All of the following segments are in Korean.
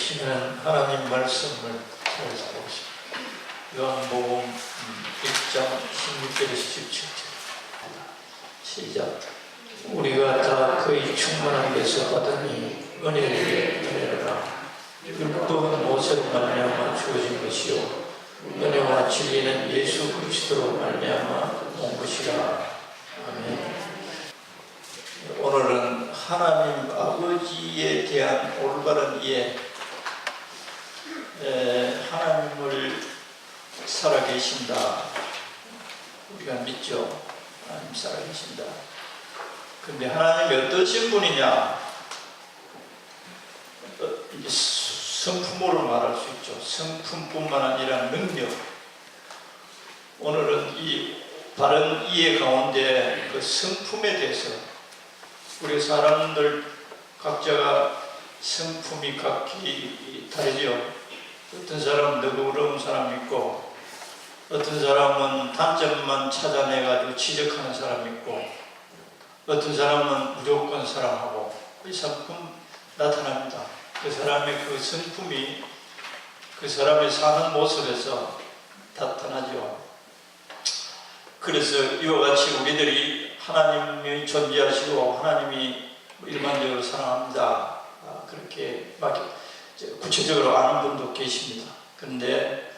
주시는 하나님 말씀을 찾아보십니다. 요한복음 1장 16절에서 17절. 시작. 우리가 다 그의 충만한 데서 받으니 은혜를 은혜라. 율법은 모세로 말미암아 주어진 것이요 은혜와 진리는 예수 그리스도로 말미암아 온 것이라. 아멘. 오늘은 하나님 아버지에 대한 올바른 이해, 하나님을 살아계신다. 우리가 믿죠. 하나님 살아계신다. 근데 하나님이 어떠신 분이냐? 이제 성품으로 말할 수 있죠. 성품뿐만 아니라 능력. 오늘은 이 바른 이해 가운데 그 성품에 대해서 우리 사람들 각자가 성품이 각기 다르죠. 어떤 사람은 너그러운 사람이 있고, 어떤 사람은 단점만 찾아내가지고 지적하는 사람이 있고, 어떤 사람은 무조건 사랑하고, 이 성품 나타납니다. 그 사람의 그 성품이 그 사람이 사는 모습에서 나타나죠. 그래서 이와 같이 우리들이 하나님이 존재하시고 하나님이 일반적으로 사랑합니다. 그렇게 구체적으로 아는 분도 계십니다. 그런데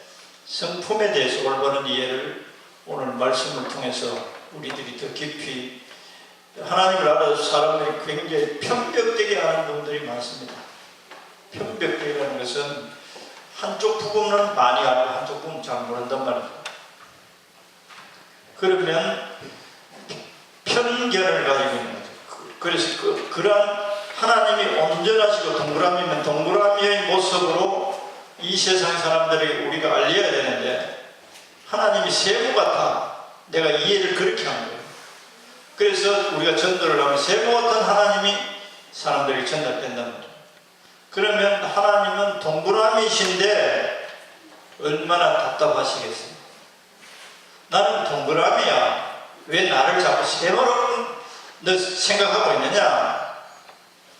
성품에 대해서 올바른 이해를 오늘 말씀을 통해서 우리들이 더 깊이 하나님을 알아서 사람들이 굉장히 편벽되게 아는 분들이 많습니다. 편벽되게라는 것은 한쪽 부분은 많이 알고 한쪽 부분은 잘 모른단 말이죠. 그러면 편견을 가지고 있는 거죠. 그래서 그러한 하나님이 온전하시고 동그라미면 동그라미의 모습으로 이 세상 사람들에게 우리가 알려야 되는데, 하나님이 세모 같아. 내가 이해를 그렇게 한 거예요. 그래서 우리가 전도를 하면 세모 같은 하나님이 사람들에게 전달된단 말이에요. 그러면 하나님은 동그라미이신데 얼마나 답답하시겠어요. 나는 동그라미야. 왜 나를 자꾸 세모라고 너 생각하고 있느냐?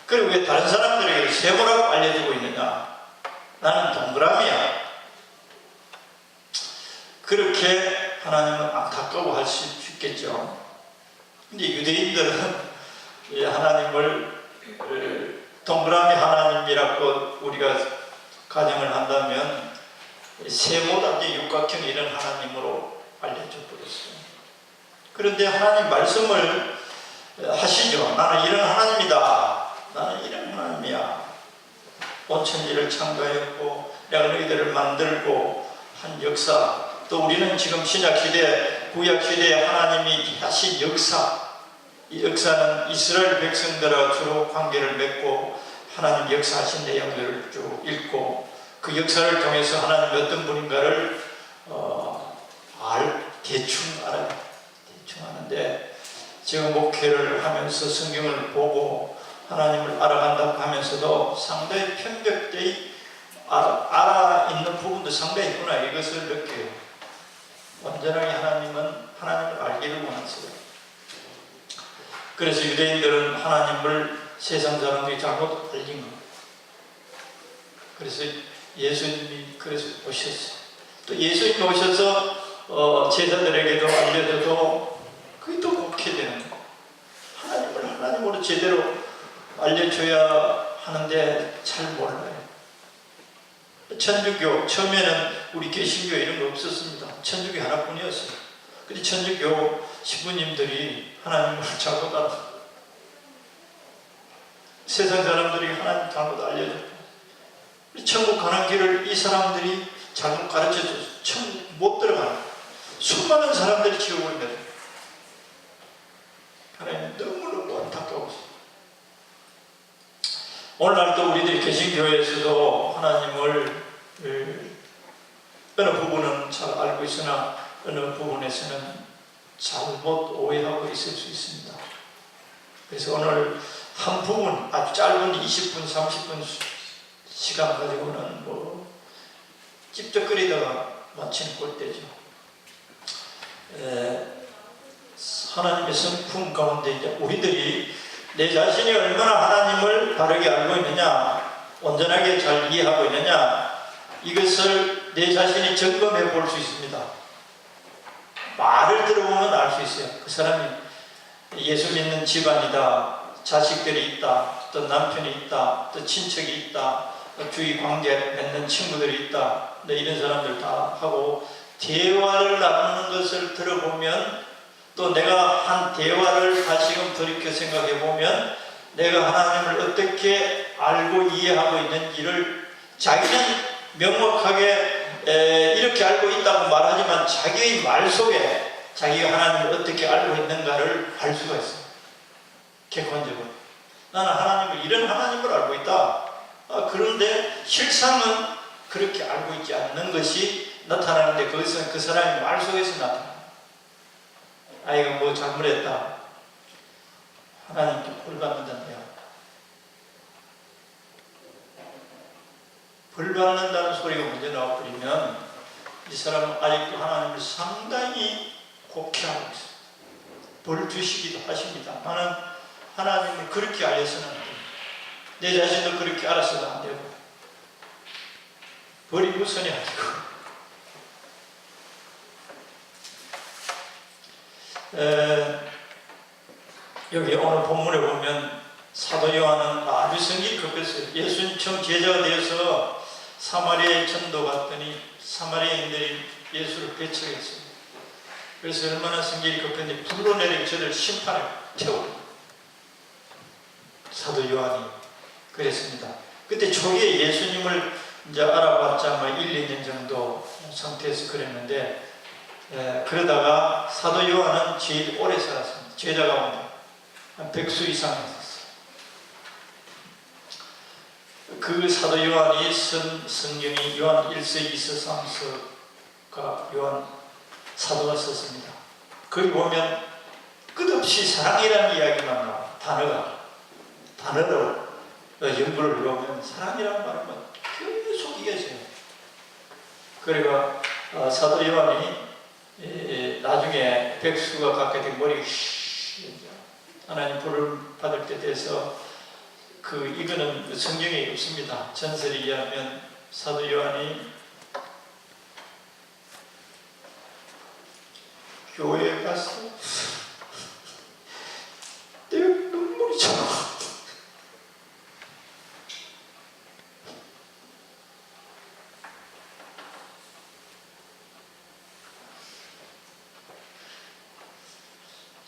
그리고 왜 다른 사람들에게 세모라고 알려주고 있느냐? 나는 동그라미야. 그렇게 하나님은 안타까워할 수 있겠죠. 근데 유대인들은 하나님을 동그라미 하나님이라고 우리가 가정을 한다면 세모답게 육각형 이런 하나님으로 알려져 버렸어요. 그런데 하나님 말씀을 하시죠. 나는 이런 하나님이다. 나는 이런 하나님이야. 온 천지를 창조했고 내가 너희들을 만들고 한 역사, 또 우리는 지금 신약시대, 구약시대에 하나님이 하신 역사, 이 역사는 이스라엘 백성들과 주로 관계를 맺고 하나님 역사하신 내용들을 쭉 읽고 그 역사를 통해서 하나님이 어떤 분인가를 대충 알아요. 대충 아는데, 제가 목회를 하면서 성경을 보고 하나님을 알아간다고 하면서도 상당히 편벽되이 알아 있는 부분도 상당히 있구나, 이것을 느껴요. 온전하게 하나님은 하나님을 알기를 원하세요. 그래서 유대인들은 하나님을 세상 사람들이 잘못 알린 겁니다. 그래서 예수님이 그래서 오셨어요. 또 예수님이 오셔서 제자들에게도 알려줘도 그게 또 그렇게 되는 거예요. 하나님을 하나님으로 제대로 알려줘야 하는데 잘 몰라요. 천주교, 처음에는 우리 개신교 이런 거 없었습니다. 천주교 하나뿐이었어요. 근데 천주교 신부님들이 하나님을 잘못 알았어요. 세상 사람들이 하나님 잘못 알려줬고, 천국 가는 길을 이 사람들이 잘못 가르쳐줘서 천국 못 들어가는 수많은 사람들이 지우고 있는데 하나님 너무너무 안타까웠어요. 오늘날도 우리들이 개신교회에서도 하나님을 어느 부분은 잘 알고 있으나 어느 부분에서는 잘못 오해하고 있을 수 있습니다. 그래서 오늘 한 부분, 아주 짧은 20분, 30분 시간 가지고는 찝쩍거리다가 마치는 꼴대죠. 하나님의 성품 가운데 이제 우리들이 내 자신이 얼마나 하나님을 바르게 알고 있느냐, 온전하게 잘 이해하고 있느냐, 이것을 내 자신이 점검해 볼 수 있습니다. 말을 들어보면 알 수 있어요. 그 사람이 예수 믿는 집안이다, 자식들이 있다, 또 남편이 있다, 또 친척이 있다, 또 주위 관계 맺는 친구들이 있다, 이런 사람들 다 하고 대화를 나누는 것을 들어보면, 또 내가 한 대화를 다시금 돌이켜 생각해 보면 내가 하나님을 어떻게 알고 이해하고 있는지를, 자기는 명확하게 이렇게 알고 있다고 말하지만 자기의 말 속에 자기가 하나님을 어떻게 알고 있는가를 알 수가 있어요. 객관적으로 나는 하나님을, 이런 하나님을 알고 있다. 그런데 실상은 그렇게 알고 있지 않는 것이 나타나는데, 그것은 그 사람의 말 속에서 나타나요. 아이가 뭐 잘못했다, 하나님께 벌받는다는데요. 벌받는다는 소리가 먼저 나와버리면 이 사람은 아직도 하나님을 상당히 곡해하고 있습니다. 벌 주시기도 하십니다. 나는 하나님을 그렇게 알려서는 안 됩니다. 내 자신도 그렇게 알아서는 안 되고, 벌이 우선이 아니고. 여기 오늘 본문에 보면 사도 요한은 아주 성질이 급했어요. 예수님 처음 제자가 되어서 사마리아에 전도 갔더니 사마리아인들이 예수를 배척했어요. 그래서 얼마나 성질이 급했는지 불로 내리고 저들 심판에 태우고, 사도 요한이 그랬습니다. 그때 초기에 예수님을 이제 알아봤자 1, 2년 정도 상태에서 그랬는데, 그러다가 사도 요한은 제일 오래 살았습니다. 제자 가운데 한 100수 이상 했었어요. 그 사도 요한이 성경이 요한 1서, 2서, 3서가 요한 사도가 썼습니다. 거기 보면 끝없이 사랑이라는 이야기만 나와요. 단어로 연구를 해보면 사랑이라는 말은 계속 이겨져요. 그리고 사도 요한이 나중에 백수가 갖게 된 머리가 하나님 불을 받을 때 돼서, 이거는 성경에 없습니다. 전설에 의하면 사도 요한이 교회에 가서 내가 눈물이 차.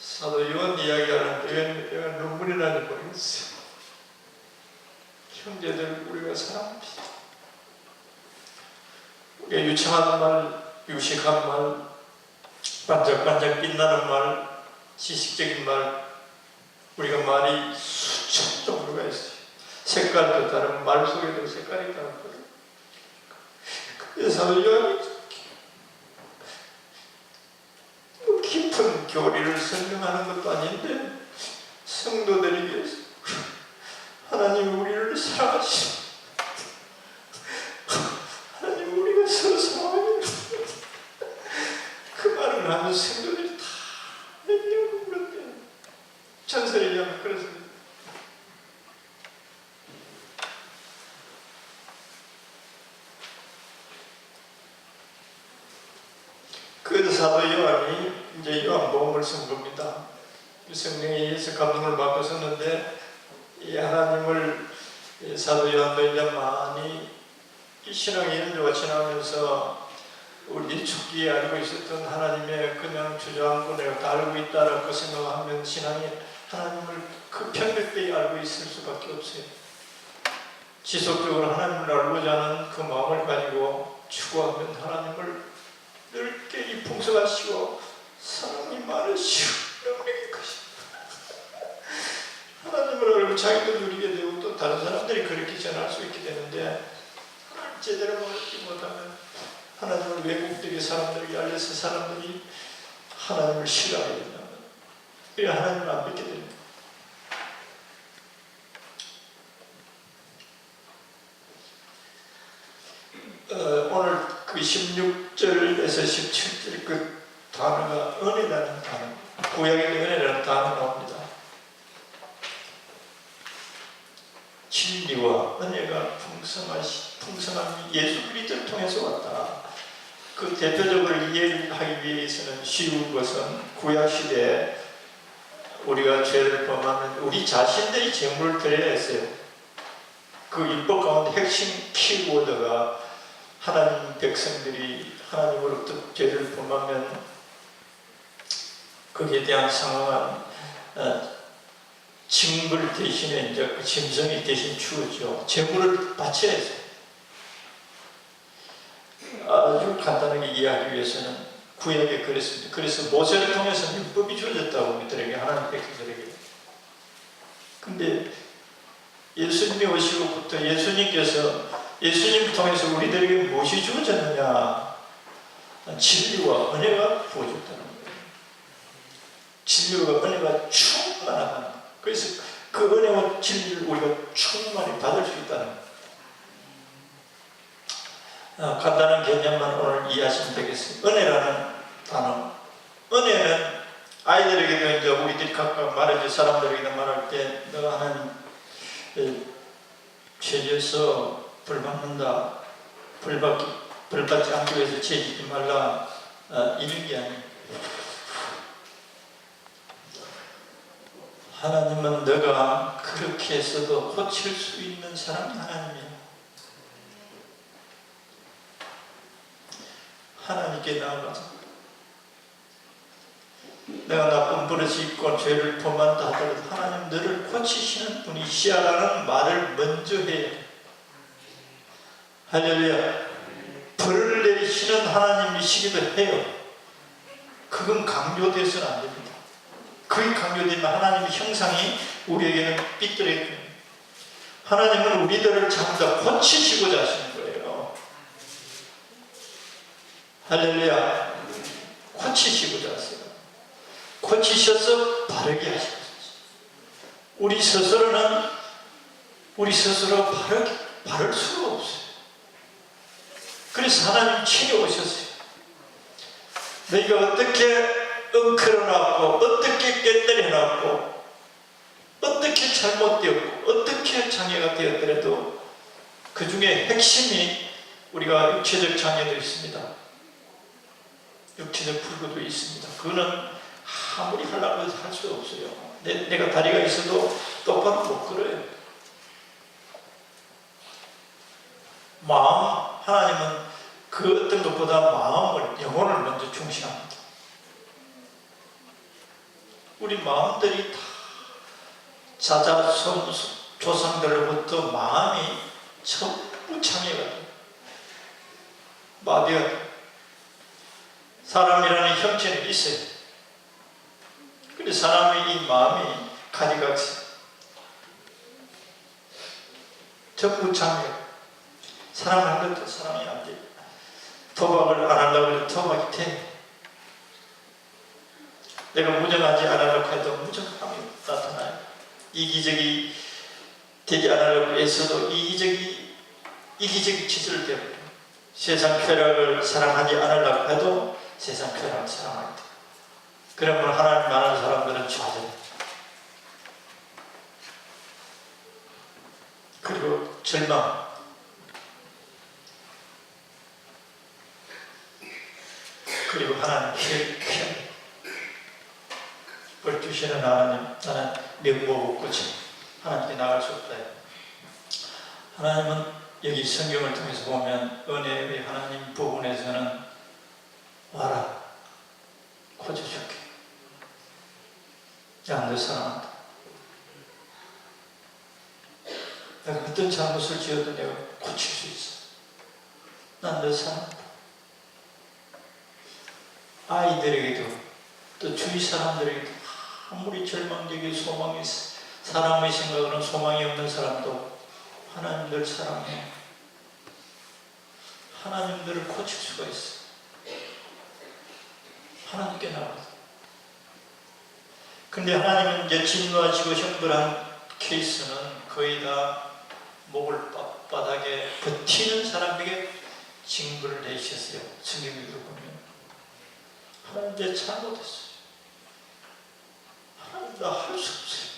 사도 요한 이야기하는데 내가 눈물이 나는 모르겠어요. 형제들, 우리가 사랑합시다. 우리가 유창한 말, 유식한 말, 반짝반짝 빛나는 말, 지식적인 말, 우리가 말이 수천 종류가 있어요. 색깔도 다른, 말 속에도 색깔이 다른 거예요. 그래서 사도 요한이 깊은 교리를 설명하는 것도 아닌데 성도들이 위해서 하나님 우리를 사랑하시고 하나님 우리가 서로 사랑하는 그 말을 하면 성도들이 다 얘기하고 그런데, 전설에 의하면 그렇습니다. 그 사도 요한이 이제 요한복음을 쓴 겁니다. 성령에 의해서 감동을 받고 썼는데, 이 하나님을 사도 요한도 이제 많이 신앙의 연조가 지나면서 우리 초기에 알고 있었던 하나님의 그냥 주저앉고 내가 다 알고 있다라고 생각하면 신앙이 하나님을 그 편백되게 알고 있을 수밖에 없어요. 지속적으로 하나님을 알고자 하는 그 마음을 가지고 추구하면 하나님을 넓게 풍성하시고 사랑이 많으시고 능력이 크십니다. 하나님을 알고 자기도 누리게 되고 또 다른 사람들이 그렇게 전할 수 있게 되는데, 하나님 제대로 알지 못하면 하나님을 외국되게 사람들에게 알려서 사람들이 하나님을 싫어하게 된다면 왜 하나님을 안 믿게 됩니다. 오늘 그 16절에서 17절 그 단어가 은혜라는 단어, 구약의 은혜라는 단어 나옵니다. 진리와 은혜가 풍성한 예수 그리스도를 통해서 왔다. 그 대표적으로 이해하기 위해서는 쉬운 것은 구약시대에 우리가 죄를 범하면 우리 자신들이 제물을 드려야 했어요. 그 율법 가운데 핵심 키워드가 하나님 백성들이 하나님으로부터 죄를 범하면 거기에 대한 상황은 징벌 대신에 이제 그 짐승이 대신 주었죠. 제물을 바쳐야 했어요. 아주 간단하게 이해하기 위해서는 구약에 그랬습니다. 그래서 모세를 통해서 율법이 주어졌다고 우리들에게, 하나님 백성들에게. 근데 예수님이 오시고부터 예수님을 통해서 우리들에게 무엇이 주어졌느냐? 진리와 은혜가 부어졌다는 거예요. 진리와 은혜가 충만하다는 거예요. 그래서 그 은혜와 진리를 우리가 충만히 받을 수 있다는 거예요. 간단한 개념만 오늘 이해하시면 되겠습니다. 은혜라는 단어. 은혜는 아이들에게도 이제 우리들이 각각 말하지, 사람들에게 말할 때 너가 하나님 죄져서 벌 받는다, 벌 받지 않기 위해서 죄 짓지 말라, 이런 게 아니에요. 하나님은 너가 그렇게 해서도 고칠 수 있는 사람이 하나님이에요. 하나님께 나아가자. 내가 나쁜 버릇이 있고 죄를 범한다 하더라도 하나님 너를 고치시는 분이시야라는 말을 먼저 해요. 할렐루야. 벌을 내리시는 하나님이시기도 해요. 그건 강조돼서는 안 됩니다. 그게 강조되면 하나님의 형상이 우리에게는 삐뚤어져요. 하나님은 우리들을 전부 다 고치시고자 하시는 거예요. 할렐루야. 고치시고자 하세요. 고치셔서 바르게 하시고, 우리 스스로 바를 수가 없어요. 그래서 하나님 친히 오셨어요. 너희가 어떻게 엉클어놨고, 어떻게 깨뜨려놨고, 어떻게 잘못되었고, 어떻게 장애가 되었더라도 그 중에 핵심이 우리가 육체적 장애도 있습니다. 육체적 불구도 있습니다. 그거는 아무리 하려고 해서 할 수 없어요. 내가 다리가 있어도 똑바로 못 걸어요. 마음, 하나님은 그 어떤 것보다 마음을, 영혼을 먼저 중시합니다. 우리 마음들이 다 조상들로부터 마음이 전부 장애가 돼요. 마비가 돼요. 사람이라는 형체는 있어요. 근데 사람의 이 마음이 가지각지, 전부 장애. 사람을 한 것도 사람이 안 돼요. 도박을 안 하려고 해도 도박이 돼. 내가 무정하지 않으려고 해도 무정함이 나타나요. 이기적이 되지 않으려고 애써도 이기적이 짓을 되버려요. 세상 쾌락을 사랑하지 않으려고 해도 세상 쾌락을 사랑하게 돼요. 그러면 하나님 아는 사람들은 좌절해요. 그리고 절망. 그리고 하나님 피합니다. 벌 주시는 하나님, 나는 명목 없고 하나님께 나갈 수 없다. 하나님은 여기 성경을 통해서 보면 은혜의 하나님 부분에서는 와라, 고쳐줄게. 야, 너 사랑한다. 내가 어떤 잘못을 지어도 내가 고칠 수 있어. 난 너 사랑한다. 아이들에게도 또 주위 사람들에게도 아무리 절망적인 소망이 있어, 사람의 생각으로는 소망이 없는 사람도 하나님 늘 사랑해. 하나님 들을 고칠 수가 있어. 하나님께 나가서. 근데 하나님은 이제 진노하시고 형벌한 케이스는 거의 다 목을 바닥에 버티는 사람에게 징벌을 내셨어요. 성경을 보면 하나님 이제 잘못했어요. 하나님 나 할 수 없어요.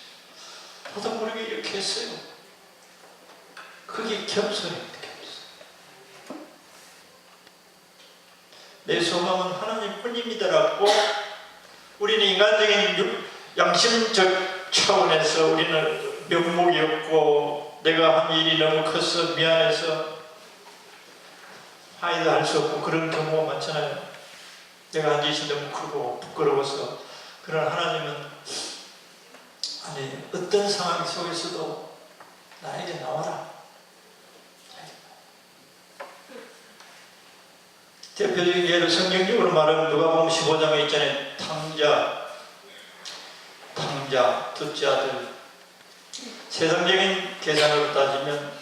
나도 모르게 이렇게 했어요. 그게 겸손입니다. 내 소망은 하나님뿐입니다라고 우리는 인간적인 양심적 차원에서 우리는 면목이 없고 내가 한 일이 너무 커서 미안해서 화해도 할 수 없고 그런 경우가 많잖아요. 내가 한 짓이 너무 크고 부끄러워서. 그러나 하나님은 아니 어떤 상황 속에서도 나에게 나와라. 대표적인 예로 성경적으로 말하면 누가복음 15장에 있잖아요. 탕자, 둘째 아들. 세상적인 계산으로 따지면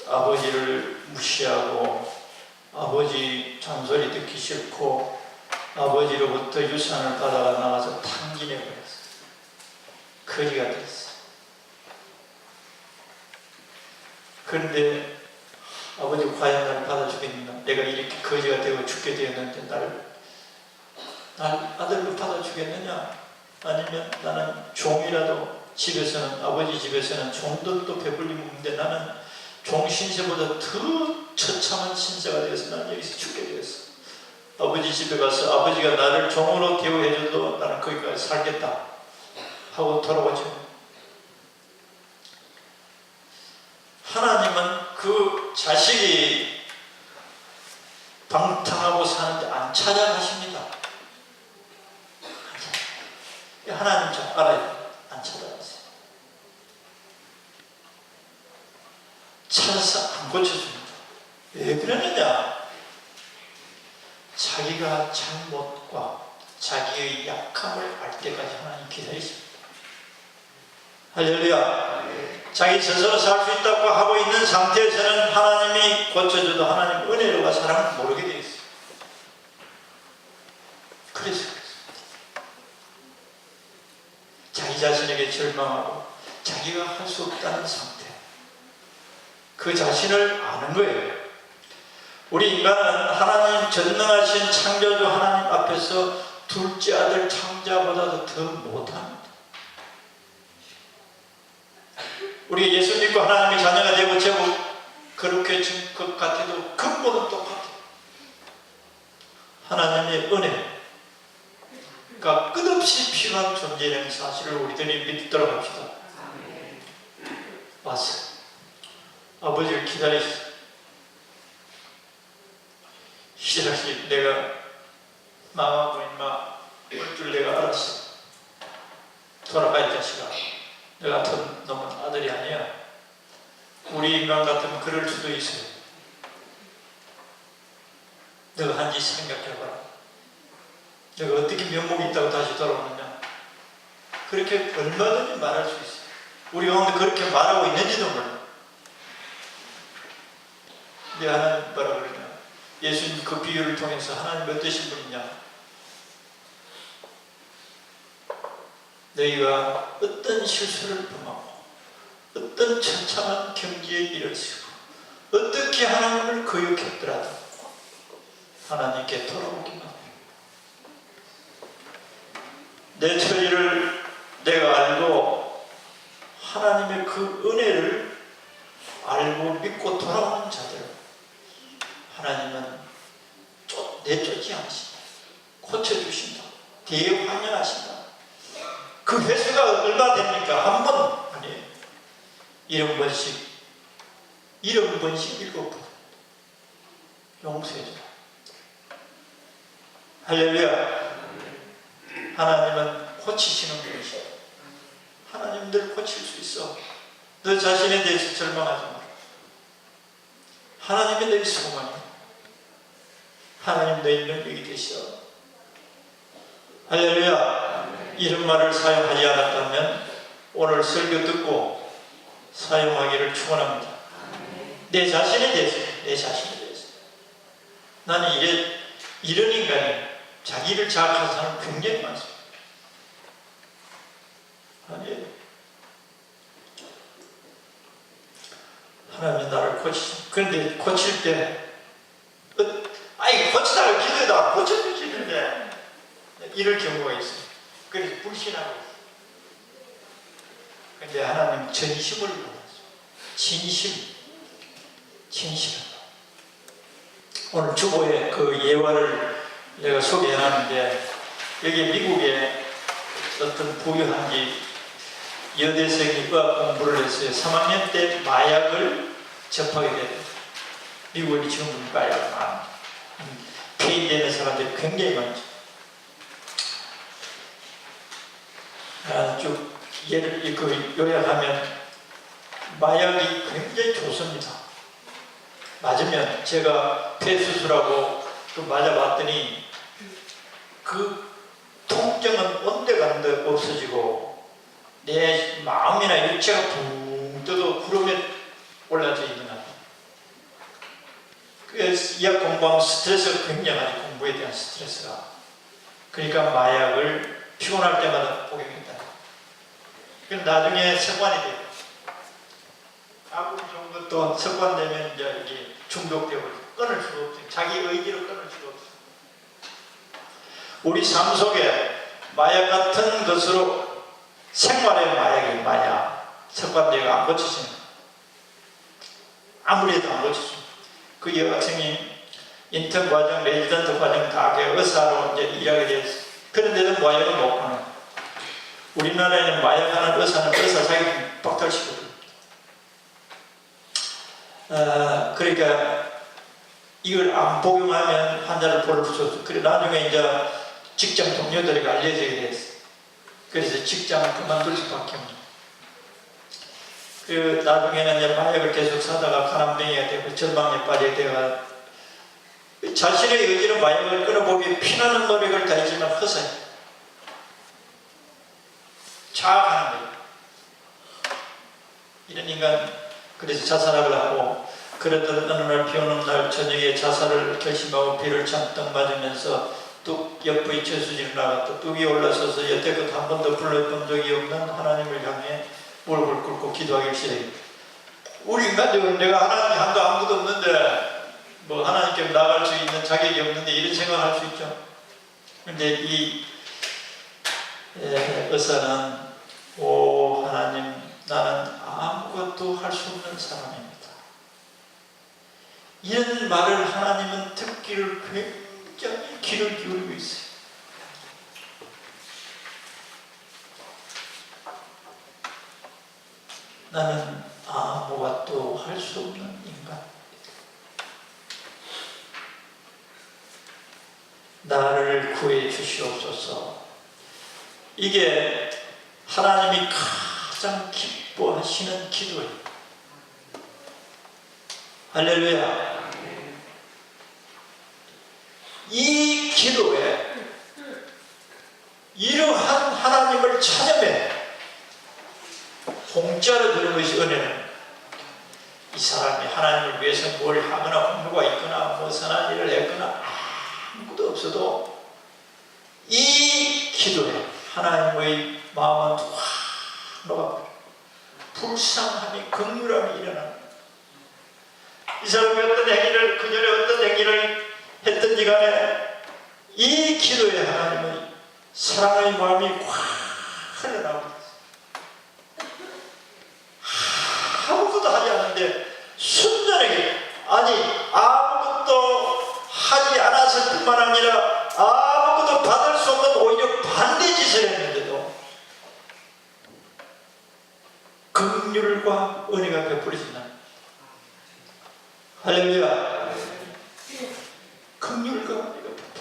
아버지를 무시하고 아버지 잔소리 듣기 싫고 아버지로부터 유산을 받아가 나와서 탕진해 버렸어요. 거지가 됐어요. 그런데 아버지 과연 나를 받아주겠는가? 내가 이렇게 거지가 되고 죽게 되었는데 날 아들로 받아주겠느냐? 아니면 나는 종이라도 집에서는 아버지 집에서는 종들도 배불리 먹는데 나는 종 신세보다 더 처참한 신세가 되어서 나는 여기서 죽게 되었어. 아버지 집에 가서 아버지가 나를 종으로 대우해줘도 나는 거기까지 살겠다 하고 돌아오죠. 하나님은 그 자식이 방탕하고 사는데 안 찾아가십니다. 하나님 좀 알아요. 안 찾아가세요. 찾아서 안 고쳐줍니다. 왜 그러느냐? 자기가 잘못과 자기의 약함을 알 때까지 하나님 기다리십니다. 할렐루야. 자기 스스로 살 수 있다고 하고 있는 상태에서는 하나님이 고쳐줘도 하나님 은혜로가 사랑을 모르게 되어 있어요. 그래서 그렇습니다. 자기 자신에게 절망하고 자기가 할 수 없다는 상태, 그 자신을 아는 거예요. 우리 인간은 하나님 전능하신 창조주 하나님 앞에서 둘째 아들 창자보다도 더 못합니다. 우리가 예수 믿고 하나님의 자녀가 되고 제법 그렇게 진 것 같아도 근본은 똑같아요. 하나님의 은혜가 끝없이 필요한 존재라는 사실을 우리들이 믿도록 합시다. 왔어요. 아버지를 기다리시죠. 이 자식 내가 망하고 임마 올 줄 내가 알았어. 돌아가 이 자식아. 너 같은 놈은 아들이 아니야. 우리 인간 같으면 그럴 수도 있어요. 너가 한 짓 생각해봐라. 너가 어떻게 면목이 있다고 다시 돌아오느냐. 그렇게 얼마든지 말할 수 있어요. 우리 가운데 그렇게 말하고 있는지도 몰라. 근데 하나님 뭐라 그러냐. 예수님 그 비유를 통해서 하나님 어떠신 분이냐. 너희가 어떤 실수를 범하고 어떤 처참한 경지에 이르시고 어떻게 하나님을 거역했더라도 하나님께 돌아오기만 합니다. 내 처리를 내가 알고 하나님의 그 은혜를 알고 믿고 돌아오는 자들 하나님은 내쫓지 않으신다. 고쳐주신다. 대환영하신다. 그 횟수가 얼마 됩니까? 한 번? 아니에요. 7번씩 7번 용서해주라. 할렐루야. 하나님은 고치시는 분이시다. 하나님 늘 고칠 수 있어. 너 자신에 대해서 절망하지 마라. 하나님이 너희 소망이야. 하나님 너희 능력이 되시오. 할렐루야. 이런 말을 사용하지 않았다면 오늘 설교 듣고 사용하기를 축원합니다. 내 자신에 대해서, 내 자신에 대해서. 나는 이런 인간이 자기를 자학하는 사람 굉장히 많습니다. 아니에요. 하나님이 나를 고치십니다. 그런데 고칠 때, 아이, 고치다가 기도에다 고쳐주시는데, 이럴 경우가 있어요. 그래서 불신하고 있어요. 그런데 하나님 전심을 원하죠. 진실은. 오늘 주보에 그 예화를 내가 소개해놨는데, 여기 미국에 어떤 부유한지 여대생이 의학 공부를 했어요. 3학년 때 마약을 접하게 됐어요. 미국에 지금 마약 많아. 폐인되는 사람들이 굉장히 많죠. 쭉 예를 요약하면 마약이 굉장히 좋습니다. 맞으면 제가 폐수술하고 맞아봤더니 그 통증은 온데간데 없어지고 내 마음이나 육체가 붕 떠도 구름에 올라져 있는 것 같아요. 그래서 이학 공부하면 스트레스가 굉장하지, 공부에 대한 스트레스가. 그러니까 마약을 피곤할 때마다 복용했다. 그럼 나중에 습관이 돼요. 아무리 좋은 것도 습관되면 이제 이게 중독되고 끊을 수가 없어요. 자기 의지로 끊을 수가 없어요. 우리 삶 속에 마약 같은 것으로 생활의 마약이 마약, 습관되고 안 고쳐지는, 아무리 해도 안 고쳐지는. 그 여학생이 인턴 과정, 레지던트 과정 다 의사로 이제 일하게 됐어요. 그런데도 마약을 못 하는. 우리나라에는 마약하는 의사는 의사 자격이 박탈시거든요. 그러니까 이걸 안 복용하면 환자를 볼을 수 없어요. 그래 나중에 이제 직장 동료들에게 알려지게 됐어요. 그래서 직장을 그만둘 수밖에 없는. 그 나중에는 이제 마약을 계속 사다가 가난뱅이가 되고 절망에 빠지게 되가 자신의 의지로 마약을 끊어보기 피나는 노력을 다했지만 허사해. 자학하는 거예요. 이런 인간, 그래서 자살하려 하고, 그러던 어느 날 비 오는 날 저녁에 자살을 결심하고 비를 잔뜩 맞으면서 뚝 옆의 저수지로 나갔다 뚝이 올라서서 여태껏 한 번도 불러본 적이 없는 하나님을 향해 무릎을 꿇고 기도하기 시작했다. 우리 인간적으로 내가 하나님 한도 아무것도 없는데 뭐 하나님께 나갈 수 있는 자격이 없는데 이런 생각을 할 수 있죠. 그런데 이 의사는 오 하나님, 나는 아무것도 할 수 없는 사람입니다. 이런 말을 하나님은 듣기를 굉장히 귀를 기울이고 있어요. 나는 아무것도 할 수 없는 인간. 나를 구해 주시옵소서. 이게 하나님이 가장 기뻐하시는 기도예요. 할렐루야. 이 기도에 이러한 하나님을 찾으면 공짜로 주는 것이 은혜는, 이 사람이 하나님을 위해서 뭘 하거나 공부가 있거나 뭐 선한 일을 했거나 아무것도 없어도 이 기도에 하나님의 마음은 확 녹아버려. 불쌍함이, 긍휼함이 일어납니다. 이 사람이 어떤 행위를, 그전에 어떤 행위를 했든지 간에 이 기도에 하나님의 사랑의 마음이 확 흘러나옵니다. 아무것도 하지 않는데 순전하게, 아니 아무것도 하지 않았을 뿐만 아니라 아무것도 받을 수 없는 오히려 반대짓을 했는데도 긍휼과 은혜가 베풀어진다. 할렐루야. 긍휼과 은혜가 베풀어진다.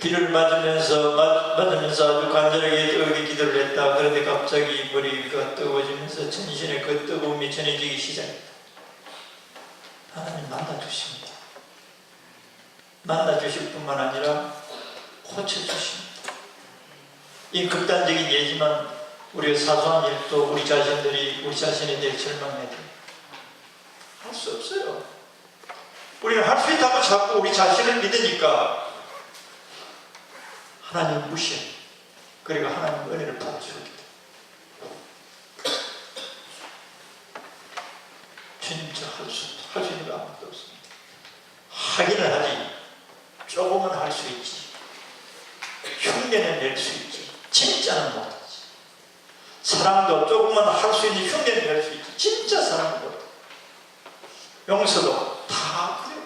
비를 맞으면서 아주 간절하게 뜨겁게 기도를 했다. 그런데 갑자기 머리가 뜨거워지면서 전신에 그 뜨거움이 전해지기 시작했다. 하나님 만나주십니다. 만나주실 뿐만 아니라 고쳐주십니다. 이 극단적인 예지만 우리의 사소한 일도 우리 자신들이 우리 자신에 대해 절망해야 돼요. 할 수 없어요. 우리는 할 수 있다고 자꾸 우리 자신을 믿으니까 하나님을 무시해. 그리고 하나님 은혜를 받아주게 돼. 진짜 할 수 있는 거 아무것도 없습니다. 하기는 하지. 조금은 할 수 있지. 흉내는 낼 수 있지. 진짜는 못하지. 사랑도 조금만 할 수 있는 흉내를 낼 수 있지. 진짜 사랑도 용서도 다 그래요.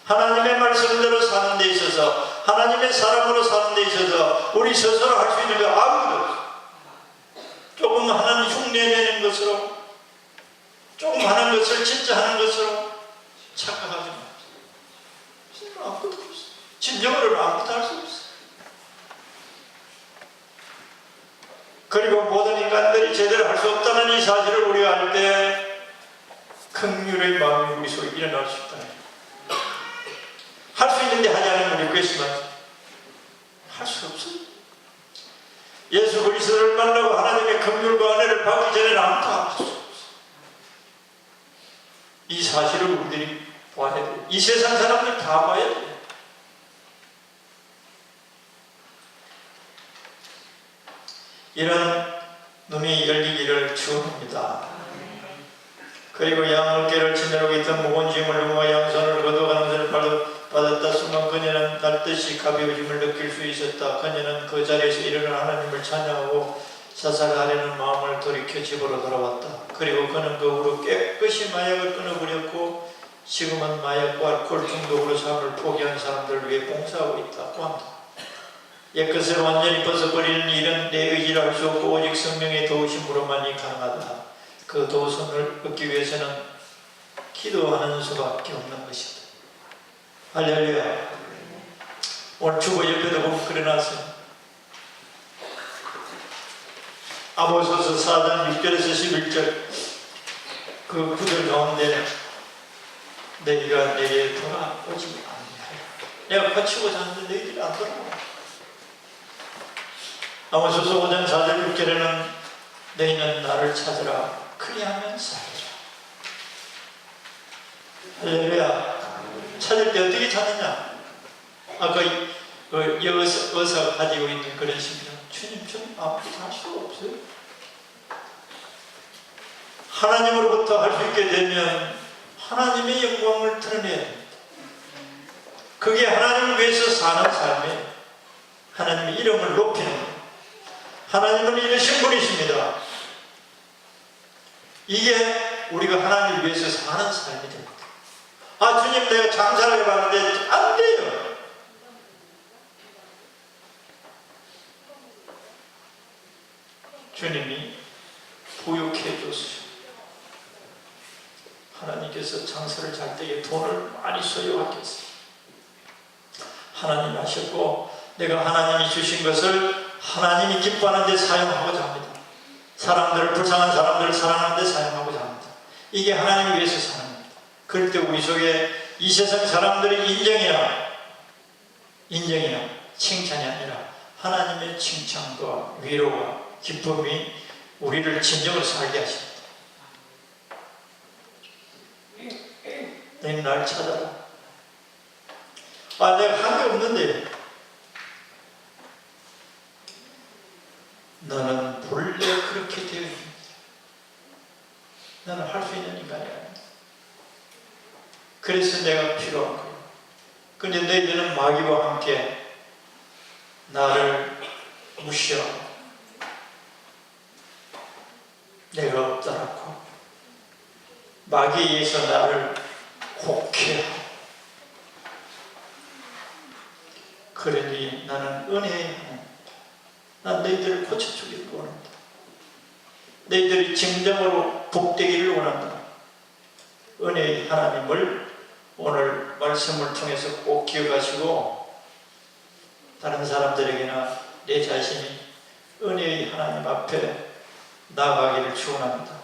하나님의 말씀대로 사는 데 있어서, 하나님의 사랑으로 사는 데 있어서 우리 스스로 할 수 있는 게 아무것도 없어요. 조금 하는 흉내내는 것으로, 조금 하는 것을 진짜 하는 것으로 착각하지 마세요. 진짜 아무것도 없어요. 진정으로는 아무것도 할 수 없어요. 그리고 모든 인간들이 제대로 할 수 없다는 이 사실을 우리가 알 때 긍휼의 마음이 우리 속에 일어날 수 있다는 거예요. 할 수 있는데 하지 않으면 우리 questions 할 수 없어요. 예수 그리스도를 만나고 하나님의 긍휼과 은혜를 받기 전에는 아무것도 할 수 없어요. 이 사실을 우리들이 봐야 돼요. 이 세상 사람들 다 봐야 돼요. 이런 눈이 열리기를 축원합니다. 그리고 양어깨를 지내고 있던 무거운 짐을 누가 양손을 거두어가는 것을 받았다. 순간 그녀는 날듯이 가벼워짐을 느낄 수 있었다. 그녀는 그 자리에서 일어나 하나님을 찬양하고 자살하려는 마음을 돌이켜 집으로 돌아왔다. 그리고 그는 그 후로 깨끗이 마약을 끊어버렸고 지금은 마약과 알코올 중독으로 삶을 포기한 사람들을 위해 봉사하고 있다고 한다. 옛것을 완전히 벗어버리는 일은 내 의지로 할 수 없고 오직 성령의 도우심으로만이 가능하다. 그 도우심을 얻기 위해서는 기도하는 수밖에 없는 것이다. 할렐루야. 오늘 주보 옆에도 보면 그려놨어요. 아모스서 4장 6절에서 11절 그 구절 가운데 너희가 내게 돌아오지 않냐. 내가 거치고자 하는데 너희들이 안 돌아오냐. 아모스서 5장 4절 6절에는 너희는 나를 찾으라. 그리하면 살리라. 할렐루야. 찾을 때 어떻게 찾느냐? 아까 여기서 가지고 있는 그런 심령, 주님 아무것도 할 수가 없어요. 하나님으로부터 할 수 있게 되면 하나님의 영광을 드러내야 됩니다. 그게 하나님을 위해서 사는 삶이에요. 하나님의 이름을 높이는 거예요. 하나님은 이러신 분이십니다. 이게 우리가 하나님을 위해서 사는 삶이 됩니다. 아, 주님 내가 장사를 해봤는데 안 돼요. 주님이 부욕해 줬어요. 하나님께서 장사를 잘 때에 돈을 많이 소유하겠어요. 하나님 하셨고 내가 하나님이 주신 것을 하나님이 기뻐하는 데 사용하고자 합니다. 사람들을, 불쌍한 사람들을 사랑하는 데 사용하고자 합니다. 이게 하나님을 위해서 사는 겁니다. 그럴 때 우리 속에 이 세상 사람들의 인정이나 칭찬이 아니라 하나님의 칭찬과 위로와 기쁨이 우리를 진정으로 살게 하십니다. 너희는 날 찾아라. 아, 내가 한 게 없는데. 너는 본래 그렇게 되어 있습니다. 나는 할 수 있는 인간이 아닙니다. 그래서 내가 필요한 거예요. 근데 너희들은 마귀와 함께 나를 무시하고 내가 없다라고 마귀에 의해서 나를 곡해하고 그러니 나는 은혜의 하나님, 난 너희들을 고쳐주기를 원한다. 너희들이 진정으로 복되기를 원한다. 은혜의 하나님을 오늘 말씀을 통해서 꼭 기억하시고 다른 사람들에게나 내 자신이 은혜의 하나님 앞에 나아가기를 축원합니다.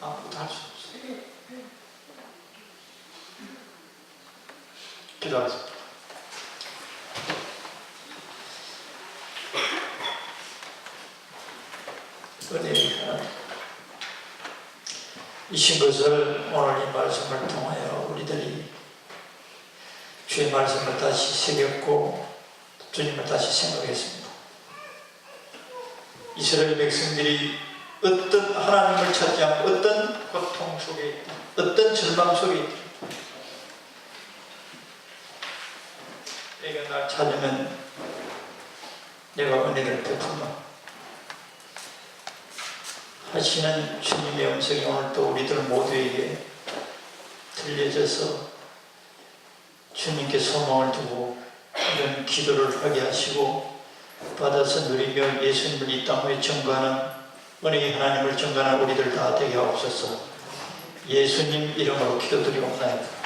아무것도 할 수 없어요. 기도하겠습니다. 은혜의 하나님, 이신 것을 오늘 이 말씀을 통하여 우리들이 주의 말씀을 다시 새겼고 주님을 다시 생각했습니다. 이스라엘 백성들이 어떤 하나님을 찾지 않고 어떤 고통 속에 있다, 어떤 절망 속에 있다. 내가 날 찾으면 내가 은혜를 베푼다. 하시는 주님의 음성이 오늘 또 우리들 모두에게 들려져서 주님께 소망을 두고 이런 기도를 하게 하시고 받아서 누리며 예수님을 이 땅 위에 증거하는 은혜의 하나님을 증거하는 우리들 다 되게 하옵소서. 예수님 이름으로 기도드리옵나이다.